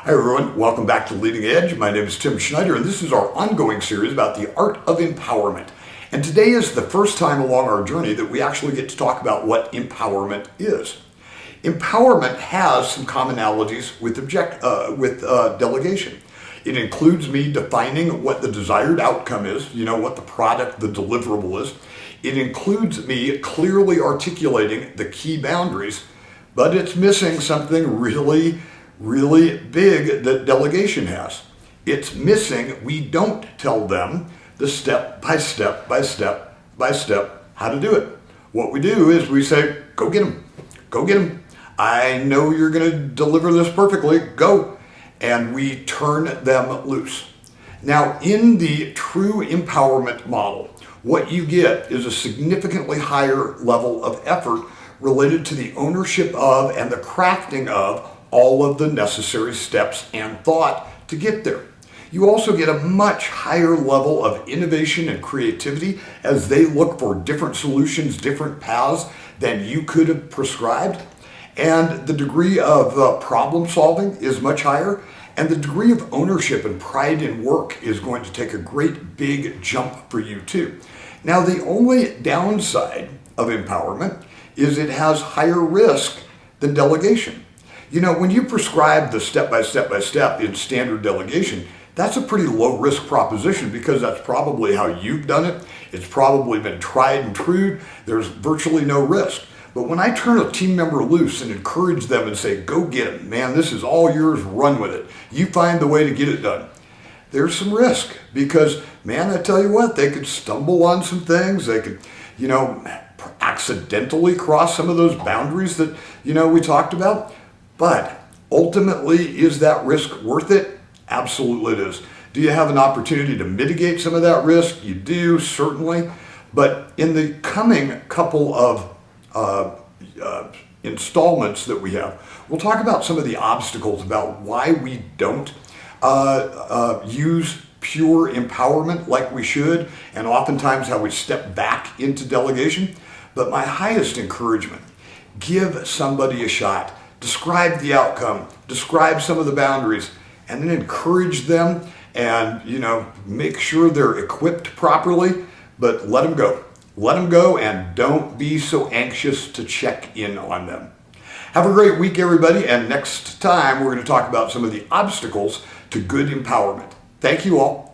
Hi everyone, welcome back to Leading Edge. My name is Tim Schneider and this is our ongoing series about the art of empowerment. And today is the first time along our journey that we actually get to talk about what empowerment is. Empowerment has some commonalities with delegation. It includes me defining what the desired outcome is, what the product, the deliverable is. It includes me clearly articulating the key boundaries, but it's missing something really big that delegation has. It's missing, we don't tell them the step by step how to do it. What we do is we say, go get them. I know you're going to deliver this perfectly, go. And we turn them loose. Now, in the true empowerment model, what you get is a significantly higher level of effort related to the ownership of and the crafting of all of the necessary steps and thought to get there. You also get a much higher level of innovation and creativity as they look for different solutions, different paths than you could have prescribed. And the degree of problem solving is much higher. And the degree of ownership and pride in work is going to take a great big jump for you too. Now, the only downside of empowerment is it has higher risk than delegation. When you prescribe the step by step in standard delegation, that's a pretty low risk proposition because that's probably how you've done it. It's probably been tried and true. There's virtually no risk. But when I turn a team member loose and encourage them and say, go get it, man, this is all yours, run with it. You find the way to get it done. There's some risk because, man, I tell you what, they could stumble on some things. They could, accidentally cross some of those boundaries that, we talked about. But ultimately, is that risk worth it? Absolutely it is. Do you have an opportunity to mitigate some of that risk? You do, certainly. But in the coming couple of installments that we have, we'll talk about some of the obstacles about why we don't use pure empowerment like we should, and oftentimes how we step back into delegation. But my highest encouragement, give somebody a shot. Describe the outcome, describe some of the boundaries, and then encourage them and, make sure they're equipped properly, but let them go. Let them go and don't be so anxious to check in on them. Have a great week, everybody, and next time we're going to talk about some of the obstacles to good empowerment. Thank you all.